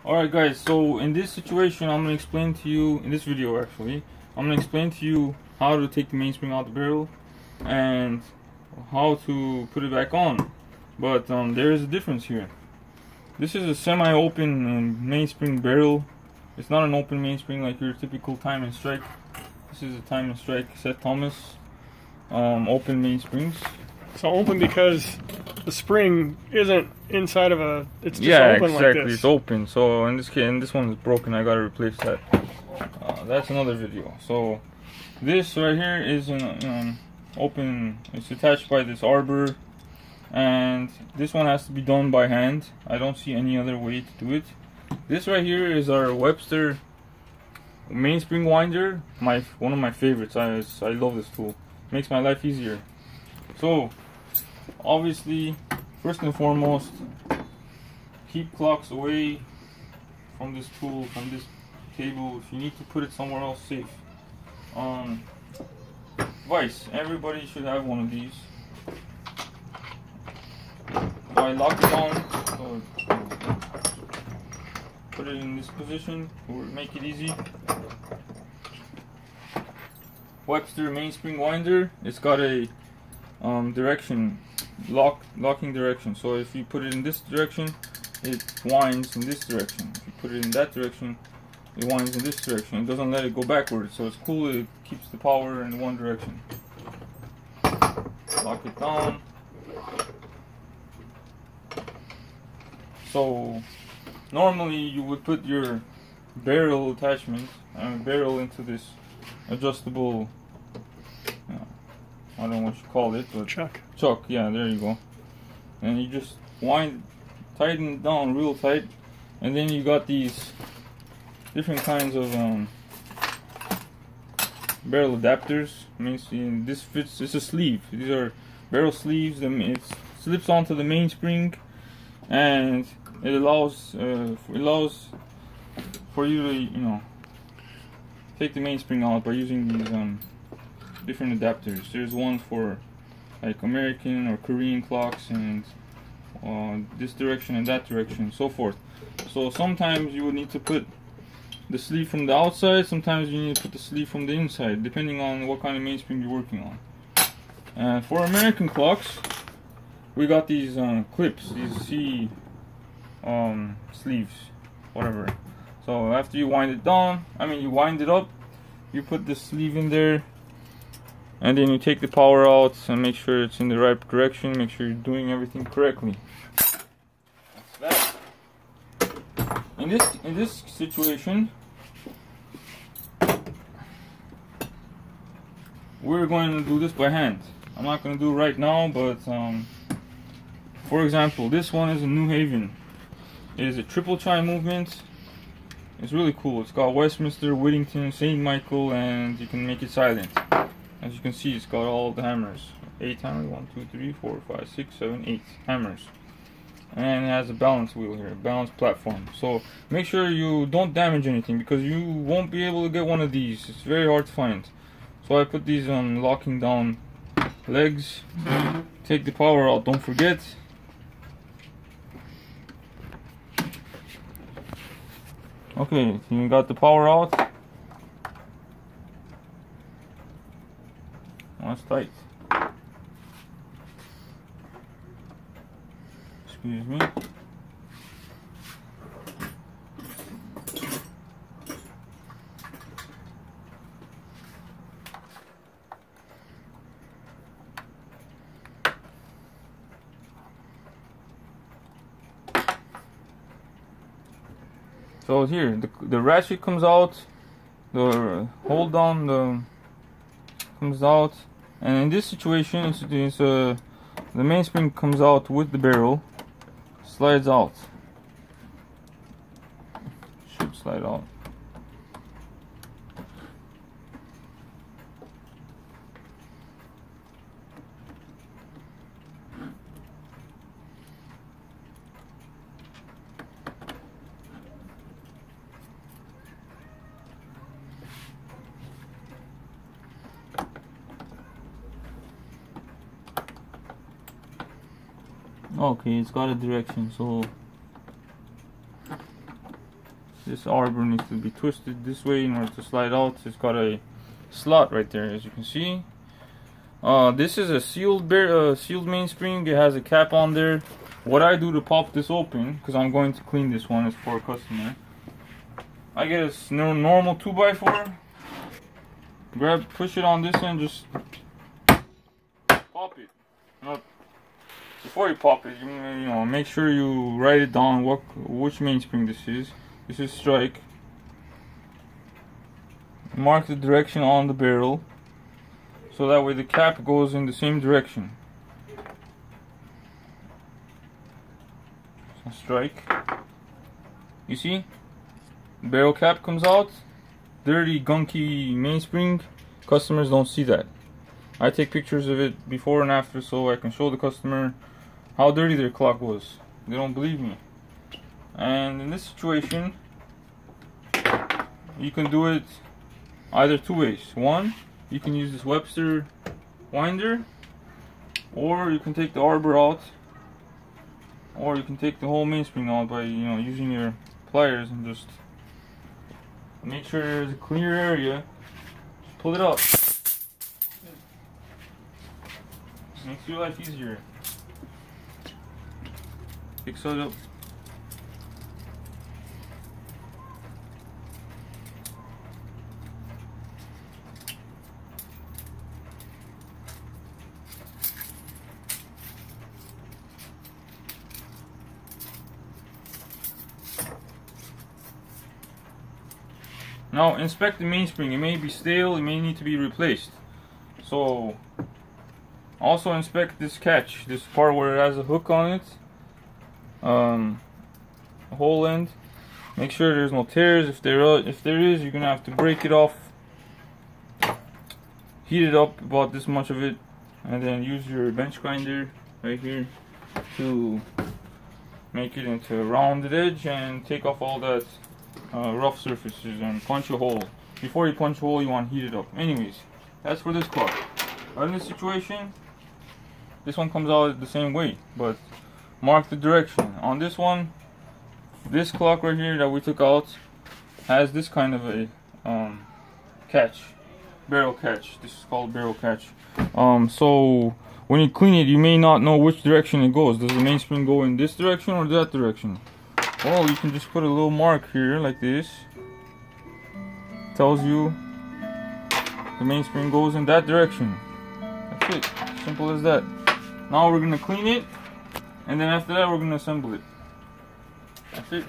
Alright guys, so in this situation I'm going to explain to you, in this video actually, I'm going to explain to you how to take the mainspring out the barrel and how to put it back on. But there is a difference here. This is a semi-open mainspring barrel. It's not an open mainspring like your typical Time and Strike. This is a Time and Strike Seth Thomas open mainsprings. So open because the spring isn't inside of a. It's just open exactly. like this. It's open. So in this case, and this one is broken. I gotta replace that. That's another video. So this right here is an open. It's attached by this arbor, and this one has to be done by hand. I don't see any other way to do it. This right here is our Webster Mainspring Winder. One of my favorites. I love this tool. Makes my life easier. So obviously, first and foremost, keep clocks away from this tool, from this table. If you need to put it somewhere else safe. Vice, everybody should have one of these. So I lock it on, so put it in this position to make it easy. Webster Mainspring Winder. It's got a locking direction. So if you put it in this direction, it winds in this direction. If you put it in that direction, it winds in this direction. It doesn't let it go backwards. So it's cool. It keeps the power in one direction. Lock it down. So normally you would put your barrel attachment, barrel into this adjustable, I don't know what you call it, but chuck, yeah, there you go. And you just tighten it down real tight, and then you got these different kinds of barrel adapters. I mean, this fits. It's a sleeve. These are barrel sleeves. It slips onto the mainspring, and it allows for you to take the mainspring out by using these different adapters. There's one for like American or Korean clocks, and this direction and that direction, so forth. So sometimes you would need to put the sleeve from the outside, sometimes you need to put the sleeve from the inside, depending on what kind of mainspring you're working on. And for American clocks, we got these clips, these C sleeves, whatever. So after you wind it down, you wind it up, you put the sleeve in there, and then you take the power out and make sure it's in the right direction, make sure you're doing everything correctly. That's that. In this situation, we're going to do this by hand. I'm not going to do it right now, but for example, this one is a New Haven. It is a triple chime movement. It's really cool. It's got Westminster, Whittington, St. Michael, and you can make it silent. As you can see, it's got all the hammers. 8 hammers, 1, 2, 3, 4, 5, 6, 7, 8 hammers. And it has a balance wheel here, a balance platform. So make sure you don't damage anything, because you won't be able to get one of these. It's very hard to find. So I put these on locking down legs. Take the power out, don't forget. Okay, you got the power out. That's tight. Excuse me. So here, the ratchet comes out, the hold on comes out, and in this situation, the mainspring comes out with the barrel, slides out, should slide out. Okay, it's got a direction, so This arbor needs to be twisted this way in order to slide out. It's got a slot right there, as you can see. This is a sealed mainspring. It has a cap on there. What I do to pop this open, because I'm going to clean this one, is for a customer. I get a normal 2x4. Push it on this end, just pop it. Before you pop it, you know, make sure you write it down which mainspring this is. This is strike. Mark the direction on the barrel, so that way the cap goes in the same direction. So strike. You see? Barrel cap comes out. Dirty, gunky mainspring. Customers don't see that. I take pictures of it before and after so I can show the customer how dirty their clock was. They don't believe me. And in this situation, you can do it either two ways. One, you can use this Webster winder, or you can take the arbor out, or you can take the whole mainspring out by, you know, using your pliers and just make sure there's a clear area. Just pull it up. Makes your life easier. Fix it up. Now inspect the mainspring. It may be stale, it may need to be replaced. So also inspect this catch, this part where it has a hook on it, the whole end. Make sure there's no tears. If there is, you're gonna have to break it off, heat it up about this much of it, and then use your bench grinder right here to make it into a rounded edge and take off all that rough surfaces and punch a hole. Before you punch a hole, you want to heat it up. Anyways, that's for this clock. In this situation, this one comes out the same way, but mark the direction. On this one, this clock right here that we took out has this kind of a catch, barrel catch. This is called barrel catch. So when you clean it, you may not know which direction it goes. Does the mainspring go in this direction or that direction? Well, you can just put a little mark here like this. Tells you the mainspring goes in that direction. That's it. Simple as that. Now we're gonna clean it, and then after that we're gonna assemble it. That's it.